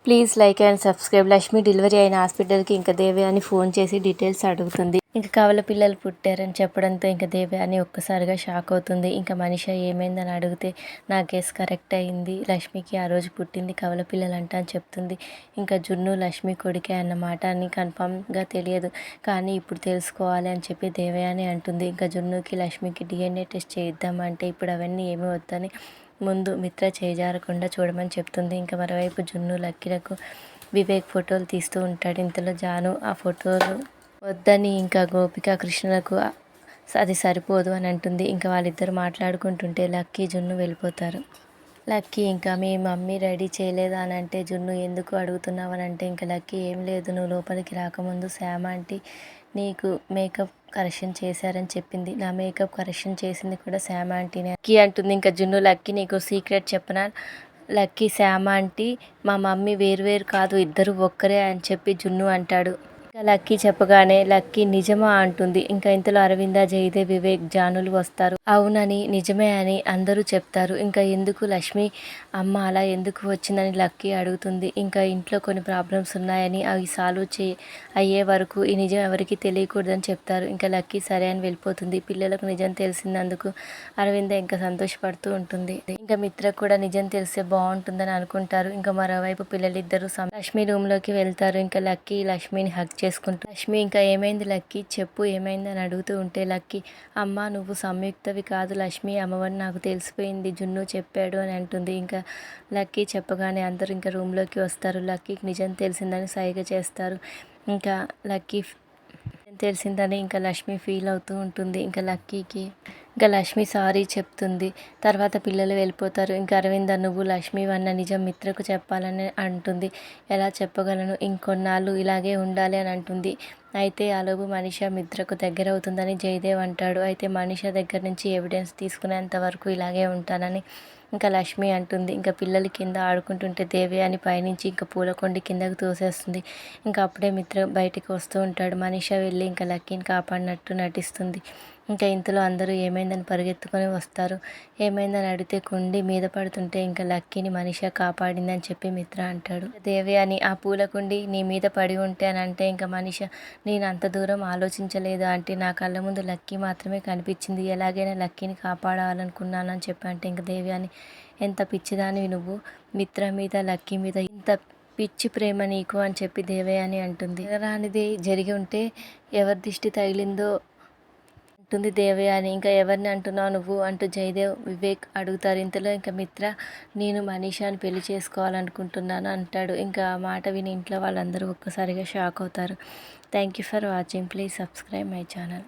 Please like and subscribe. Lakshmi delivery అయిన హాస్పిటల్కి ఇంకా దేవయాని ఫోన్ చేసి డీటెయిల్స్ అడుగుతుంది. ఇంకా కవల పిల్లలు పుట్టారని చెప్పడంతో ఇంకా దేవయాని ఒక్కసారిగా షాక్ అవుతుంది. ఇంకా మనిష ఏమైందని అడిగితే నా గెస్ కరెక్ట్ అయింది, లక్ష్మికి ఆ రోజు పుట్టింది కవల పిల్లలంట అని చెప్తుంది. ఇంకా జున్ను లక్ష్మి కొడుకే అన్నమాట అని కన్ఫామ్గా తెలియదు, కానీ ఇప్పుడు తెలుసుకోవాలి అని చెప్పి దేవయాని అంటుంది. ఇంకా జున్నుకి లక్ష్మికి DNA టెస్ట్ చేయిద్దామంటే ఇప్పుడు అవన్నీ ఏమీ వద్దని ముందు మిత్ర చేజారకుండా చూడమని చెప్తుంది. ఇంకా మరోవైపు జున్ను లక్కీలకు వివేక్ ఫోటోలు తీస్తూ ఉంటాడు. ఇంతలో జాను ఆ ఫోటోలు వద్దని ఇంకా గోపిక కృష్ణలకు అది సరిపోదు అని అంటుంది. ఇంకా వాళ్ళిద్దరు మాట్లాడుకుంటుంటే లక్కీ జున్ను వెళ్ళిపోతారు. లక్కీ ఇంకా మీ మమ్మీ రెడీ చేయలేదా అని అంటే జున్ను ఎందుకు అడుగుతున్నావు అని అంటే ఇంకా లక్కీ ఏం లేదు, నువ్వు లోపలికి రాకముందు శ్యామ ఆంటీ నీకు మేకప్ కరెక్షన్ చేశారని చెప్పింది. నా మేకప్ కరెక్షన్ చేసింది కూడా శ్యామ ఆంటీనే లక్కీ అంటుంది. ఇంకా జున్ను లక్కీ నీకు సీక్రెట్ చెప్పనా, లక్కీ శ్యామ ఆంటీ మా మమ్మీ వేరు కాదు, ఇద్దరు ఒక్కరే అని చెప్పి జున్ను అంటాడు. ఇంకా లక్కీ చెప్పగానే లక్కీ నిజమా అంటుంది. ఇంకా ఇంతలో అరవింద, జయదేవ్, వివేక్, జానులు వస్తారు. అవునని నిజమే అని అందరూ చెప్తారు. ఇంకా ఎందుకు లక్ష్మి అమ్మ అలా ఎందుకు వచ్చిందని లక్కీ అడుగుతుంది. ఇంకా ఇంట్లో కొన్ని ప్రాబ్లమ్స్ ఉన్నాయని అవి సాల్వ్ అయ్యే వరకు ఈ నిజం ఎవరికి తెలియకూడదని చెప్తారు. ఇంకా లక్కీ సరే అని వెళ్ళిపోతుంది. పిల్లలకు నిజం తెలిసినందుకు అరవింద ఇంకా సంతోషపడుతూ ఉంటుంది. ఇంకా మిత్ర కూడా నిజం తెలిస్తే బాగుంటుందని అనుకుంటారు. ఇంకా మరోవైపు పిల్లలిద్దరూ లక్ష్మి రూమ్లోకి వెళ్తారు. ఇంకా లక్కీ లక్ష్మిని హగ్ చేసుకుంటూ లక్ష్మి ఇంకా ఏమైంది లక్కీ చెప్పు ఏమైంది అని అడుగుతూ ఉంటే లక్కీ అమ్మ నువ్వు సంయుక్తవి కాదు లక్ష్మి అమ్మవని నాకు తెలిసిపోయింది, జున్ను చెప్పాడు అని అంటుంది. ఇంకా లక్కీ చెప్పగానే అందరూ ఇంకా రూమ్లోకి వస్తారు. లక్కీకి నిజం తెలిసిందని సైగ చేస్తారు. ఇంకా లక్కీ తెలిసిందని ఇంకా లక్ష్మి ఫీల్ అవుతూ ఉంటుంది. ఇంకా లక్కీకి ఇంకా లక్ష్మి సారీ చెప్తుంది. తర్వాత పిల్లలు వెళ్ళిపోతారు. ఇంకా అరవింద నువ్వు లక్ష్మి అన్న నిజం మిత్రకు చెప్పాలని అంటుంది. ఎలా చెప్పగలను, ఇంకొన్నాళ్ళు ఇలాగే ఉండాలి అని అంటుంది. అయితే ఆలోపు మనిష మిత్రకు దగ్గర అవుతుందని జయదేవ్ అంటాడు. అయితే మనిష దగ్గర నుంచి ఎవిడెన్స్ తీసుకునేంత వరకు ఇలాగే ఉంటానని ఇంకా లక్ష్మి అంటుంది. ఇంకా పిల్లలు కింద ఆడుకుంటుంటే దేవయాని పైనుంచి ఇంకా పూలకొండి కిందకు తోసేస్తుంది. ఇంకా అప్పుడే మిత్ర బయటికి వస్తూ ఉంటాడు. మనిష వెళ్ళి ఇంకా లక్కీని కాపాడినట్టు నటిస్తుంది. ఇంకా ఇంతలో అందరూ ఏమైందని పరిగెత్తుకొని వస్తారు. ఏమైందని అడిగితే కుండి మీద పడుతుంటే ఇంకా లక్కీని మనిష కాపాడిందని చెప్పి మిత్ర అంటాడు. దేవయాని ఆ పూలకుండి నీ మీద పడి ఉంటే అని అంటే ఇంకా మనిష నేను అంత దూరం ఆలోచించలేదు అంటే నా కళ్ళ ముందు లక్కీ మాత్రమే కనిపించింది, ఎలాగైనా లక్కీని కాపాడాలనుకున్నాను అని చెప్పి అంటే ఇంకా దేవయాని ఎంత పిచ్చిదానివి నువ్వు, మిత్ర మీద లక్కీ మీద ఇంత పిచ్చి ప్రేమ నీకు అని చెప్పి దేవయాని అంటుంది. జరగరానిది జరిగి ఉంటే ఎవరి దిష్టి తగిలిందో అంటుంది దేవయాని. ఇంకా ఎవరిని అంటున్నావు నువ్వు అంటూ జయదేవ్ వివేక్ అడుగుతారు. ఇంతలో ఇంకా మిత్ర నేను మనీషాని పెళ్లి చేసుకోవాలనుకుంటున్నాను అంటాడు. ఇంకా ఆ మాట విని ఇంట్లో వాళ్ళందరూ ఒక్కసారిగా షాక్ అవుతారు. Thank you for watching. Please subscribe my channel.